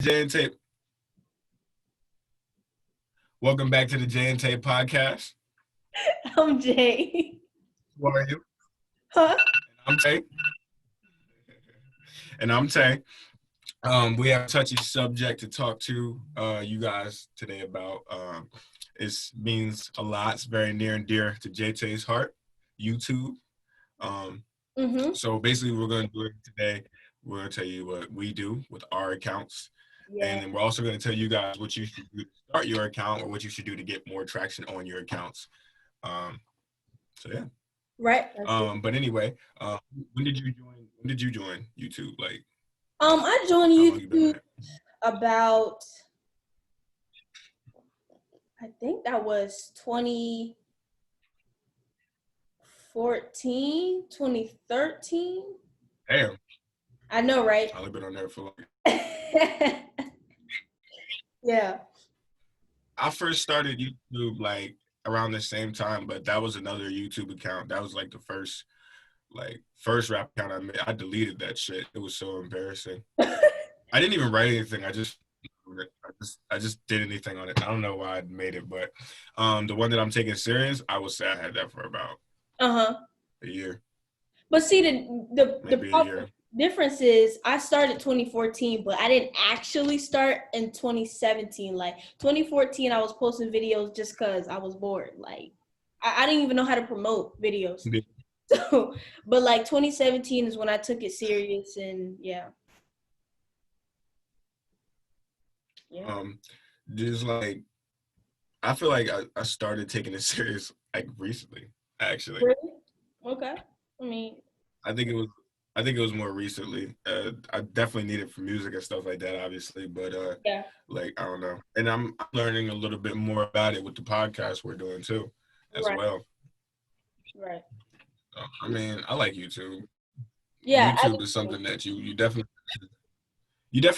Jay&Tey. Welcome back to the Jay&Tey podcast. I'm Jay. What are you? Huh? I'm Tay. And I'm Tay. We have a touchy subject to talk to you guys today about. It means a lot. It's very near and dear to JayTay's heart, YouTube. So basically, we're going to do it today. We're going to tell you what we do with our accounts. Yeah. And then we're also going to tell you guys what you should do to start your account or what you should do to get more traction on your accounts. So yeah. Right. But anyway, when did you join YouTube? Like, I joined YouTube about, I think that was 2014, 2013. Damn. I know, right? I've been on there for long. Yeah. I first started YouTube like around the same time, but that was another YouTube account. That was like the first rap account I made. I deleted that shit. It was so embarrassing. I didn't even write anything. I just did anything on it. I don't know why I made it, but the one that I'm taking serious, I would say I had that for about a year. But see, the difference is I started 2014, but I didn't actually start in 2017. Like 2014, I was posting videos just because I was bored. Like I didn't even know how to promote videos. Yeah. So, but like 2017 is when I took it serious, and yeah. Just like I feel like I started taking it serious like recently, actually. Really? Okay. I mean, I think it was more recently. I definitely need it for music and stuff like that, obviously. But yeah, like I don't know, and I'm learning a little bit more about it with the podcast we're doing too, as well. Right. I mean, I like YouTube. Yeah, YouTube is something that you definitely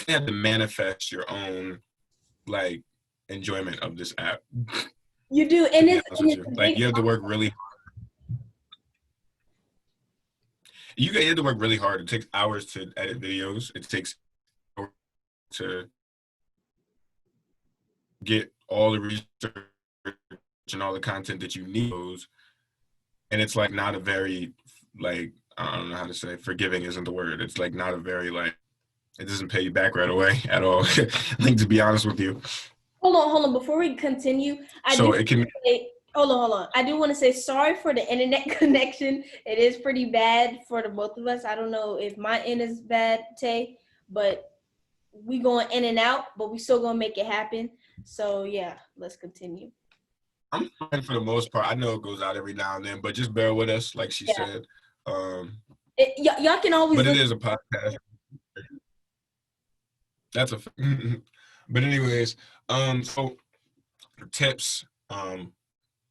have to manifest your own like enjoyment of this app. You do, and it's like you have to work really hard. You have to work really hard. It takes hours to edit videos. It takes hours to get all the research and all the content that you need. And it's like not a very like, I don't know how to say, forgiving isn't the word. It's like not a very like, it doesn't pay you back right away at all. Like, to be honest with you. Hold on. Before we continue, hold on. I do want to say sorry for the internet connection. It is pretty bad for the both of us. I don't know if my end is bad, Tay, but we going in and out, but we still gonna make it happen. So yeah, let's continue. I'm fine for the most part. I know it goes out every now and then, but just bear with us, like she said. Y'all can always. But it is a podcast. That's a. But anyways, so tips,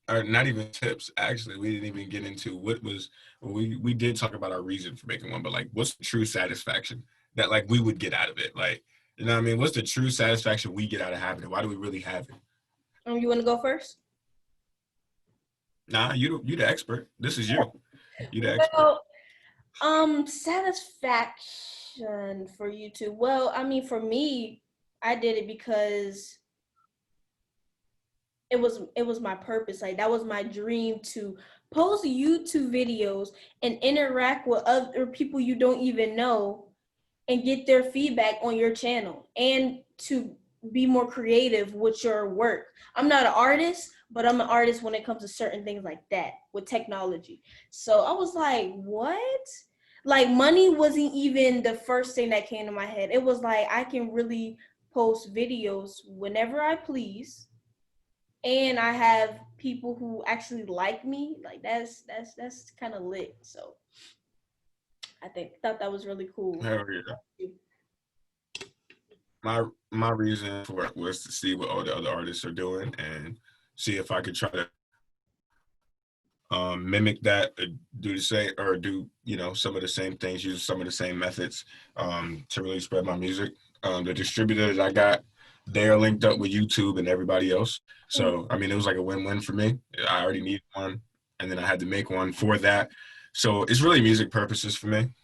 or not even tips. Actually, we didn't even get into what was. We did talk about our reason for making one, but like, what's the true satisfaction that like we would get out of it? Like, you know what I mean? What's the true satisfaction we get out of having it? Why do we really have it? You want to go first? Nah, you the expert. This is you. You the expert. Satisfaction for YouTube. Well, I mean, for me, I did it because it was my purpose. Like that was my dream, to post YouTube videos and interact with other people you don't even know and get their feedback on your channel, and to be more creative with your work. I'm not an artist, but I'm an artist when it comes to certain things like that with technology. So I was like, what? Like money wasn't even the first thing that came to my head. It was like, I can really post videos whenever I please, and I have people who actually like me. Like that's kind of lit. So I thought that was really cool. Hell yeah. My reason for it was to see what all the other artists are doing and see if I could try to mimic that, do the same, or do, you know, some of the same things, use some of the same methods to really spread my music. The distributor that I got, they're linked up with YouTube and everybody else. So, I mean, it was like a win-win for me. I already needed one, and then I had to make one for that. So it's really music purposes for me.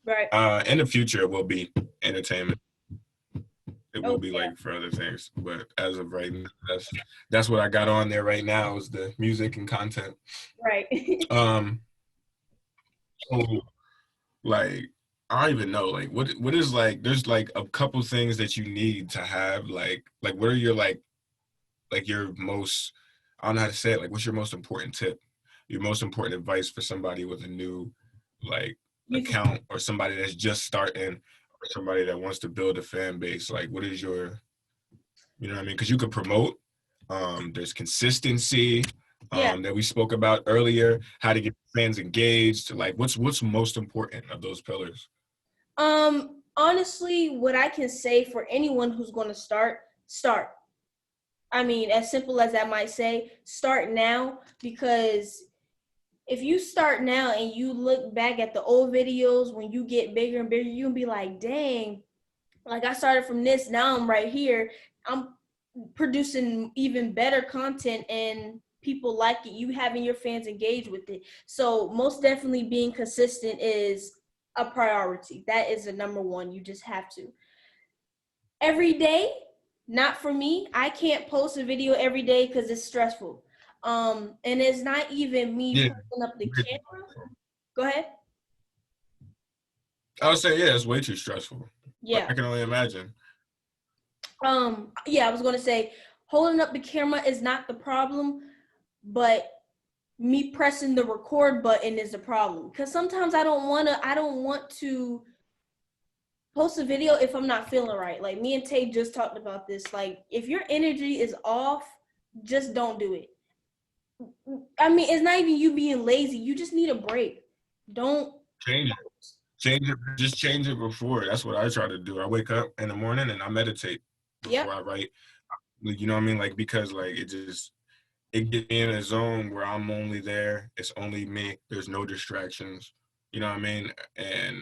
Right. In the future, it will be entertainment. It Oh will be yeah. like for other things, but as of right now, that's what I got on there right now is the music and content. Right. Um, so like I don't even know like what is like there's like a couple things that you need to have like what are your like your most I don't know how to say it like what's your most important tip, your most important advice for somebody with a new like YouTube. account or somebody that's just starting or somebody that wants to build a fan base, like what is your, you know what I mean, because you could promote, there's consistency, Yeah. that we spoke about earlier, how to get fans engaged, like what's most important of those pillars. Honestly, what I can say for anyone who's going to start. I mean, as simple as that might say, start now, because if you start now and you look back at the old videos when you get bigger and bigger, you'll be like, dang, like I started from this, now I'm right here. I'm producing even better content and people like it. You having your fans engage with it. So most definitely being consistent is a priority. That is the number one. You just have to. Every day, not for me. I can't post a video every day because it's stressful. And it's not even me Yeah, holding up the camera. Go ahead. I would say yeah, it's way too stressful. Like Yeah. I can only imagine. Yeah, I was gonna say holding up the camera is not the problem, but me pressing the record button is the problem. Because sometimes I don't want to post a video if I'm not feeling right. Like me and Tay just talked about this. Like if your energy is off, just don't do it. I mean, it's not even you being lazy. You just need a break. Don't. Change it. Change it. Just change it before. That's what I try to do. I wake up in the morning and I meditate before Yep. I write. Like, you know what I mean? Like because like it gets me in a zone where I'm only there. It's only me. There's no distractions. You know what I mean? And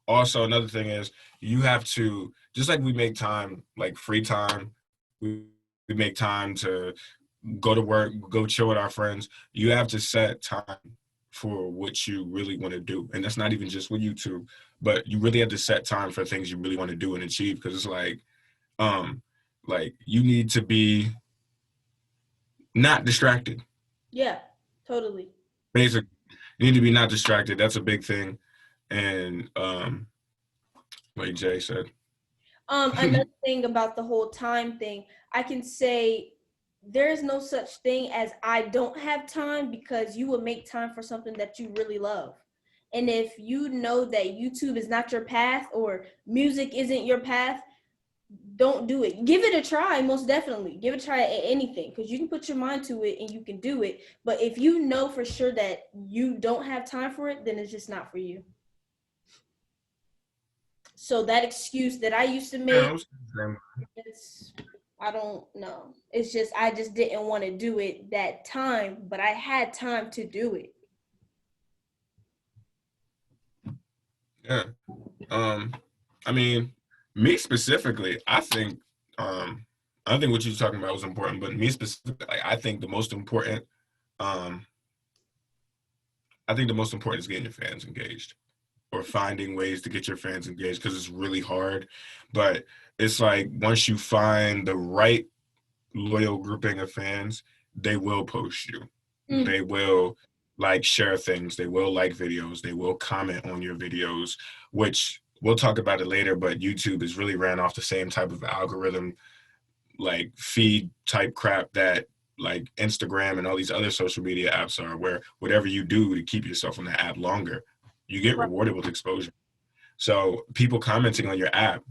also another thing is you have to, just like we make time, like free time, we make time to go to work, go chill with our friends. You have to set time for what you really want to do. And that's not even just with YouTube, but you really have to set time for things you really want to do and achieve. Because it's um, like you need to be not distracted. Yeah. Totally. Basically, you need to be not distracted. That's a big thing. And like Jay said. Another thing about the whole time thing, I can say there is no such thing as I don't have time, because you will make time for something that you really love. And if you know that YouTube is not your path or music isn't your path, don't do it. Give it a try, most definitely. Give it a try at anything, because you can put your mind to it and you can do it. But if you know for sure that you don't have time for it, then it's just not for you. So that excuse that I used to make, Yeah, it's, I don't know. It's just I just didn't want to do it that time, but I had time to do it. yeah. Um, I mean, me specifically, I think what you're talking about was important, but me specifically, like, um, I think the most important is getting your fans engaged or finding ways to get your fans engaged because it's really hard. But it's like once you find the right loyal grouping of fans, they will post you. Mm, They will like share things. They will like videos. They will comment on your videos, which we'll talk about it later. But YouTube is really ran off the same type of algorithm, like feed type crap that like Instagram and all these other social media apps are, where whatever you do to keep yourself on the app longer, you get right. rewarded with exposure. So people commenting on your app,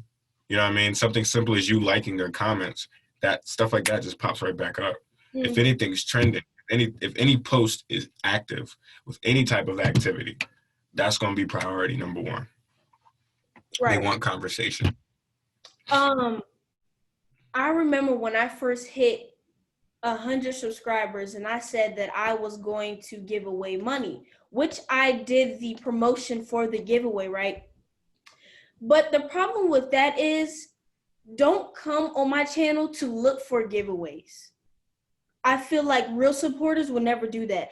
you know what I mean? Something simple as you liking their comments, that stuff like that just pops right back up. If Mm, anything's trending, if any post is active with any type of activity, that's going to be priority number one. They right. want conversation. Um, I remember when I first hit 100 subscribers and I said that I was going to give away money, which I did the promotion for the giveaway, right? But the problem with that is don't come on my channel to look for giveaways. I feel like real supporters will never do that.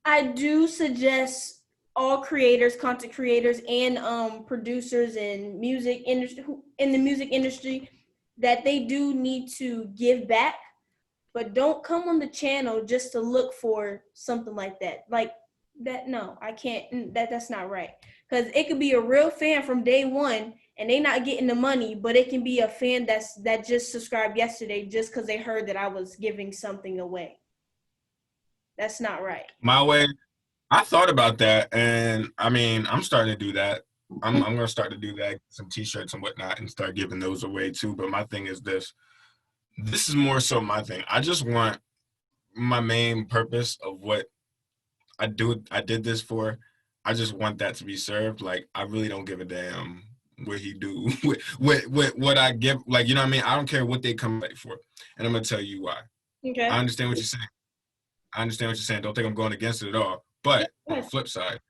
I do suggest all creators, content creators, and producers and music industry in the music industry that they do need to give back, but don't come on the channel just to look for something like that. Like that, no, I can't. That's not right. Because it could be a real fan from day one, and they not getting the money, but it can be a fan that just subscribed yesterday just because they heard that I was giving something away. That's not right. My way, I thought about that, and I mean, I'm starting to do that. I'm gonna start to do that, some T-shirts and whatnot, and start giving those away too. But my thing is this. This is more so my thing. I just want my main purpose of what I did this for. I just want that to be served. Like, I really don't give a damn what he do, what I give. Like, you know what I mean? I don't care what they come back for. And I'm gonna tell you why. Okay. I understand what you're saying. I understand what you're saying. Don't think I'm going against it at all. But on the flip side,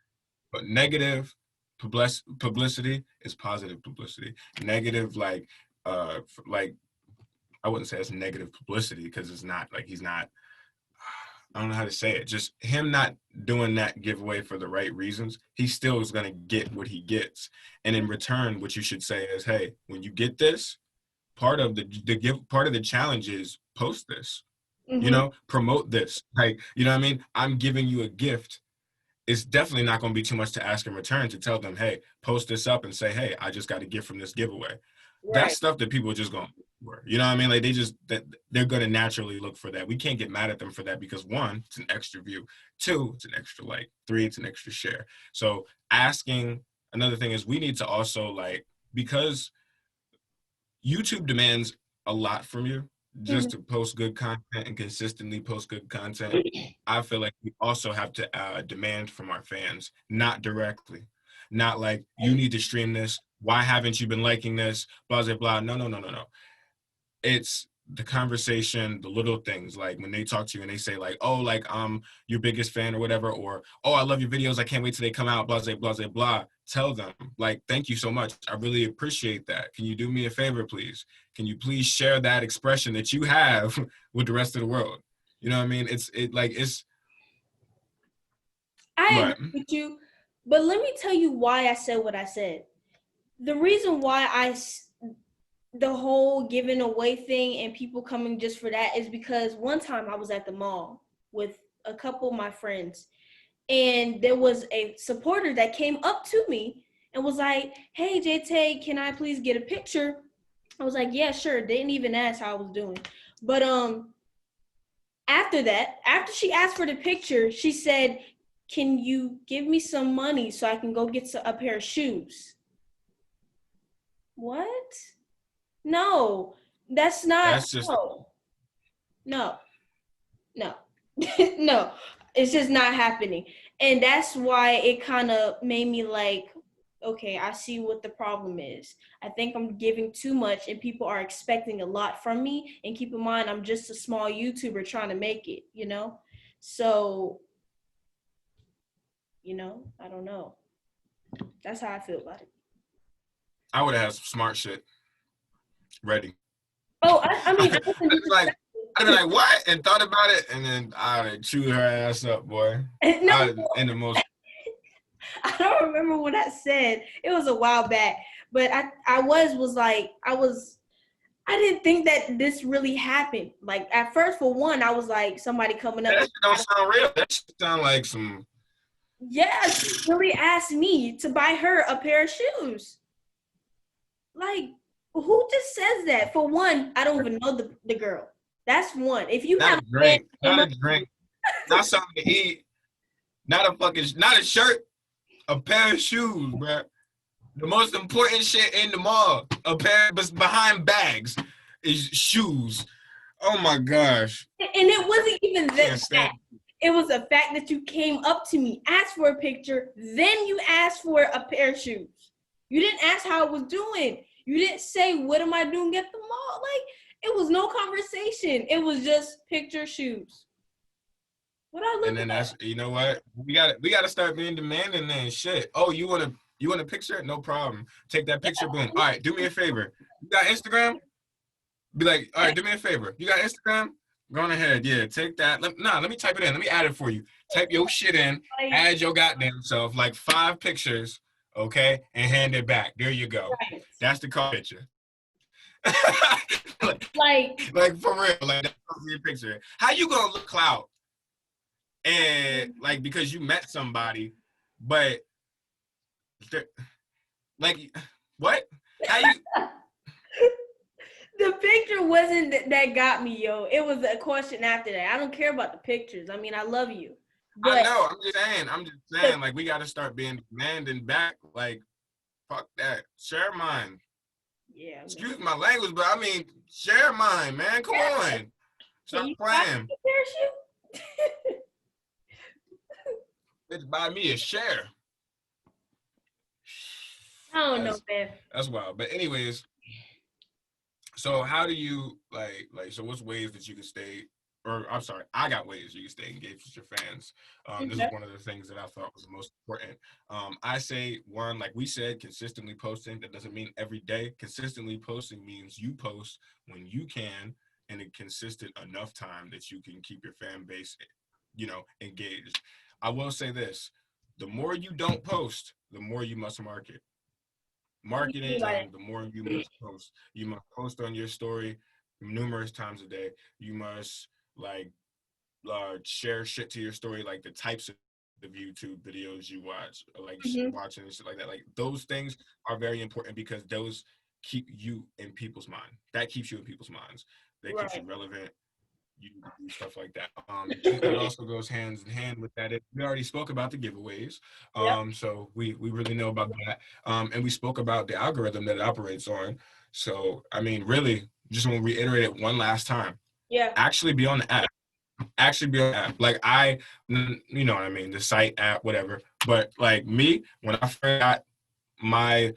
but negative publicity is positive publicity. Negative, like I wouldn't say it's negative publicity because it's not like he's not. I don't know how to say it. Just him not doing that giveaway for the right reasons, he still is going to get what he gets. And in return, what you should say is, hey, when you get this, part of the challenge is post this. Mm-hmm. You know, promote this. Like, you know what I mean? I'm giving you a gift. It's definitely not going to be too much to ask in return to tell them, hey, post this up and say, hey, I just got a gift from this giveaway. Right. That's stuff that people are just going to, you know what I mean? Like they're going to naturally look for that. We can't get mad at them for that because 1, it's an extra view. 2, it's an extra like. 3, it's an extra share. So another thing is we need to also like, because YouTube demands a lot from you just to post good content and consistently post good content. I feel like we also have to demand from our fans, not directly. Not like, you need to stream this. Why haven't you been liking this? Blah, blah, blah. No. It's the conversation, the little things, like when they talk to you and they say like, oh, like I'm your biggest fan or whatever, or oh, I love your videos, I can't wait till they come out, blah, blah, blah, blah, blah. Tell them like, thank you so much. I really appreciate that. Can you do me a favor, please? Can you please share that expression that you have with the rest of the world? You know what I mean? I agree with you, but let me tell you why I said what I said. The reason why the whole giving away thing and people coming just for that is because one time I was at the mall with a couple of my friends, and there was a supporter that came up to me and was like, hey, Jay-Tay, can I please get a picture? I was like, yeah, sure. Didn't even ask how I was doing. But after she asked for the picture, she said, can you give me some money so I can go get a pair of shoes? What? No, that's not. That's just no. No, it's just not happening. And that's why it kind of made me like, okay, I see what the problem is. I think I'm giving too much and people are expecting a lot from me. And keep in mind, I'm just a small YouTuber trying to make it, you know? So, you know, I don't know. That's how I feel about it. I would have had some smart shit ready. Oh, I mean, I'd be like, what? And thought about it, and then I'd chew her ass up, boy. No, in the most. I don't remember what I said. It was a while back, but I didn't think that this really happened. Like at first, for one, I was like somebody coming up. That shit don't sound real. That shit sound like some. Yeah, she really asked me to buy her a pair of shoes. Like, who just says that? For one, I don't even know the girl. That's one. If you not have a drink, not something to eat, not a shirt, a pair of shoes, bro. The most important shit in the mall, behind bags, is shoes. Oh my gosh. And it wasn't even that. It was a fact that you came up to me, asked for a picture, then you asked for a pair of shoes. You didn't ask how I was doing. You didn't say, what am I doing at the mall? Like, it was no conversation. It was just picture, shoes. What I look And then that's, you know what? We gotta start being demanding then shit. Oh, you want a picture? No problem. Take that picture, boom. All right, do me a favor. You got Instagram? Be like, all right, do me a favor. You got Instagram? Go on ahead. Yeah, take that. Let me type it in. Let me add it for you. Type your shit in, Like, add your goddamn self, like 5 pictures, okay, and hand it back. There you go. right. That's the cover picture. Like, like for real, like that's your picture. How you gonna look clout and like because you met somebody, but like what? How you? the picture wasn't that got me, yo. It was a question after that. I don't care about the pictures. I mean, I love you, I but know. I'm just saying. the, Like we got to start being demanding back. Like fuck that. Share mine. yeah, man. Excuse my language, but I mean share mine, man. Come on. Can Stop you buy playing. me a parachute? Bitch, buy me a share. I don't know, man. That's wild. But anyways, so how do you so what's ways that you can stay or I'm sorry, I got ways you can stay engaged with your fans. This is Okay. one of the things that I thought was the most important. I say one, like we said, consistently posting. That doesn't mean every day. Consistently posting means you post when you can and a consistent enough time that you can keep your fan base, engaged. I will say this: the more you don't post, the more you must market. Marketing saying the more you must post. You must post on your story numerous times a day. You must like share shit to your story, like the types of YouTube videos you watch, like Mhm. watching and shit like that. Like those things are very important because those keep you in people's mind. That keeps you in people's minds. That keeps you Right. relevant. You do stuff like that. Then it also goes hands in hand with that. We already spoke about the giveaways, Yep. so we really know about that. And we spoke about the algorithm that it operates on. So I mean, really, just want to reiterate it one last time. Yeah. Actually, be on the app. Actually, be on the app. Like you know what I mean, the site, app, whatever. But like me, when I first got my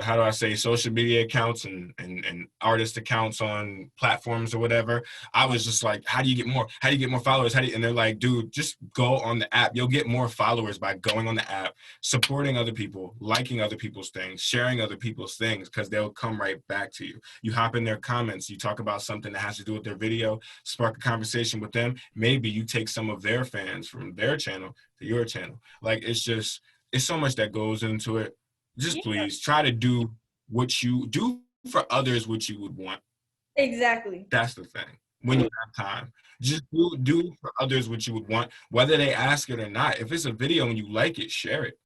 how do I say social media accounts and artist accounts on platforms or whatever. I was just like, how do you get more? How do you get more followers? And they're like, dude, just go on the app. You'll get more followers by going on the app, supporting other people, liking other people's things, sharing other people's things, because they'll come right back to you. You hop in their comments, you talk about something that has to do with their video, spark a conversation with them. Maybe you take some of their fans from their channel to your channel. Like it's so much that goes into it. Just Yeah. please try to do what you do for others, what you would want. Exactly. That's the thing. When you have time, just do for others what you would want, whether they ask it or not. If it's a video and you like it, share it,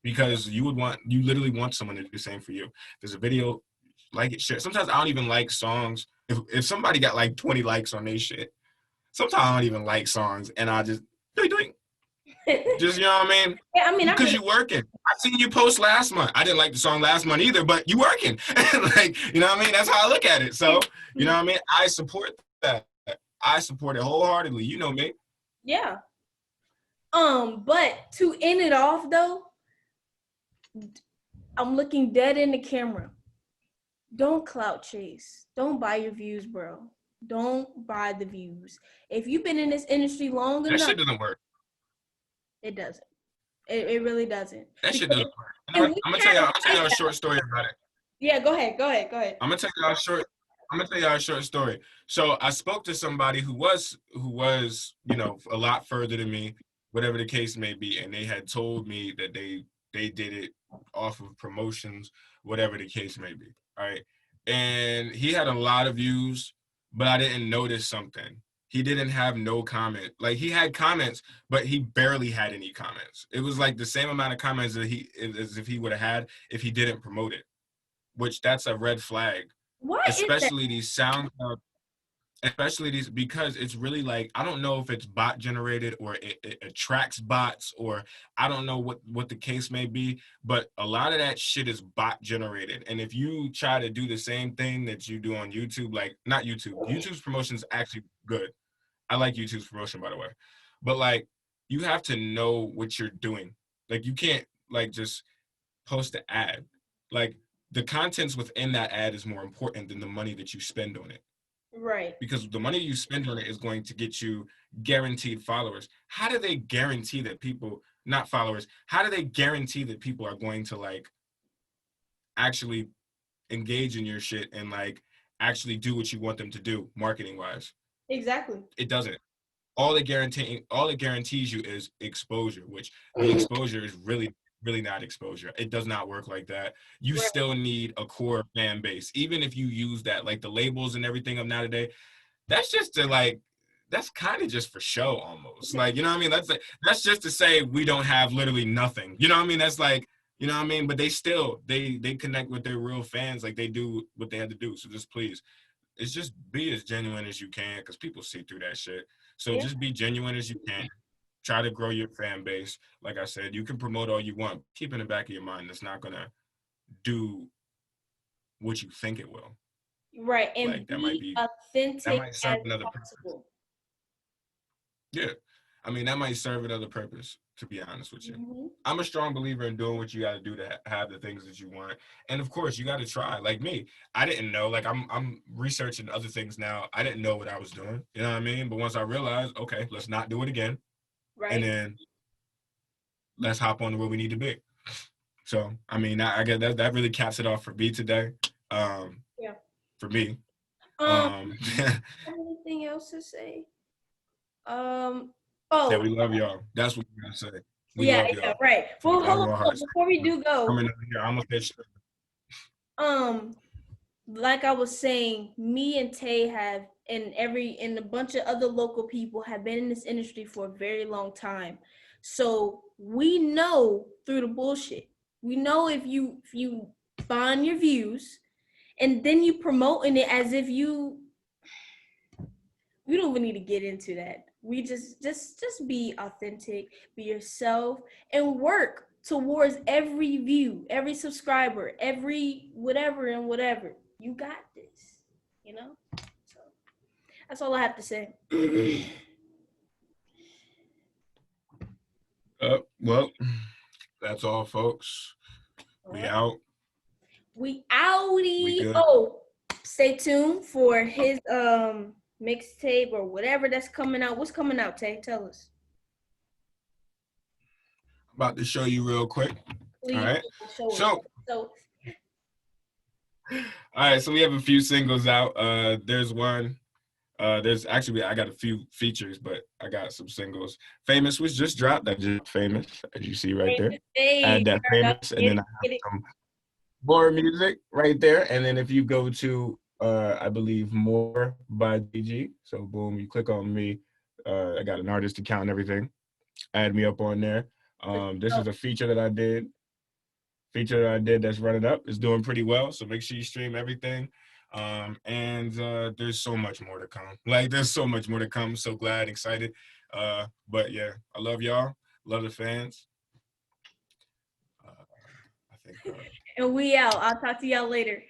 because you literally want someone to do the same for you. There's a video, like it, share. Sometimes I don't even like songs. If somebody got like 20 likes on their shit, sometimes I don't even like songs, and I just doing. Just, you know what I mean? Yeah, I mean, I Because feel you working. I seen you post last month. I didn't like the song last month either, but you working. Like, you know what I mean? That's how I look at it. So, you know what I mean? I support that. I support it wholeheartedly. You know me. yeah. But to end it off though, I'm looking dead in the camera. Don't clout chase. Don't buy your views, bro. Don't buy the views. If you've been in this industry long That enough, shit doesn't work. it doesn't. It really doesn't. That shit Because doesn't work. if we I'm gonna tell had y'all. a I'm gonna tell y'all a short story about it. yeah, go ahead, go ahead, go ahead. I'm gonna tell y'all a short. I'm gonna tell y'all a short story. So I spoke to somebody who was a lot further than me, whatever the case may be, and they had told me that they did it off of promotions, whatever the case may be. All right, and he had a lot of views, but I didn't notice something. He didn't have no comment. Like he had comments, but he barely had any comments. It was like the same amount of comments that as if he would have had if he didn't promote it, which that's a red flag, Why is that? especially these SoundCloud, especially these, because it's really like, I don't know if it's bot generated or it attracts bots, or I don't know what the case may be, but a lot of that shit is bot generated. And if you try to do the same thing that you do on YouTube, like not YouTube, YouTube's promotion is actually good. I like YouTube's promotion, by the way, but like you have to know what you're doing. Like you can't like just post an ad. Like the contents within that ad is more important than the money that you spend on it, Right. because the money you spend on it is going to get you guaranteed followers. How do they guarantee that people, not followers, how do they guarantee that people are going to like actually engage in your shit and like actually do what you want them to do marketing wise? Exactly. It doesn't. All it guarantees you is exposure, which the exposure is really not exposure. It does not work like that. You Right. still need a core fan base, even if you use that, like the labels and everything of nowadays. That's just to like, that's kind of just for show almost. Like, you know what I mean? That's just to say we don't have literally nothing. You know what I mean? That's like, you know what I mean? But they still they connect with their real fans, like they do what they had to do. So just please, it's just be as genuine as you can, because people see through that shit. So Yeah. just be genuine as you can. Try to grow your fan base. Like I said, you can promote all you want. Keep in the back of your mind that's not gonna do what you think it will. Right. And Like be that authentic might serve as another purpose. possible. Yeah. I mean, that might serve another purpose, to be honest with you. Mm-hmm. I'm a strong believer in doing what you got to do to have the things that you want. And of course, you got to try. Like me, I didn't know. Like I'm researching other things now. I didn't know what I was doing. You know what I mean? But once I realized, okay, let's not do it again. And Right. then let's hop on to where we need to be. So, I mean, I guess that really caps it off for me today. Yeah. For me. Um, Um, anything else to say? yeah, Oh, we love y'all. That's what we gotta say. We yeah, love yeah, y'all right. from the Well, bottom hold of our on. hearts. Before we do go, Coming over here, I almost did. um, like I was saying, me and Tay have, and a bunch of other local people have been in this industry for a very long time. So we know through the bullshit. We know if you find your views and then you promoting it as if we don't even need to get into that. We just be authentic, be yourself, and work towards every view, every subscriber, every whatever and whatever. You got this, you know? So that's all I have to say. Well, that's all, folks. All We right. out. We We outie. good. Oh, stay tuned for his mixtape or whatever that's coming out. What's coming out, Tay? Tell us. About to show you real quick. All Please right. show us. So, So all right. So we have a few singles out. There's one. There's actually I got a few features, but I got some singles. Famous was just dropped. I just famous, as you see right there. hey, Add that famous, and get then it, I have get it. some more music right there. And then if you go to I believe More by DG. So boom, you click on me. I got an artist account and everything. Add me up on there. This is a feature that I did that's running up. It's doing pretty well. So make sure you stream everything. And there's so much more to come. Like there's so much more to come. So glad, excited. But yeah, I love y'all. Love the fans. I think And we out. I'll talk to y'all later.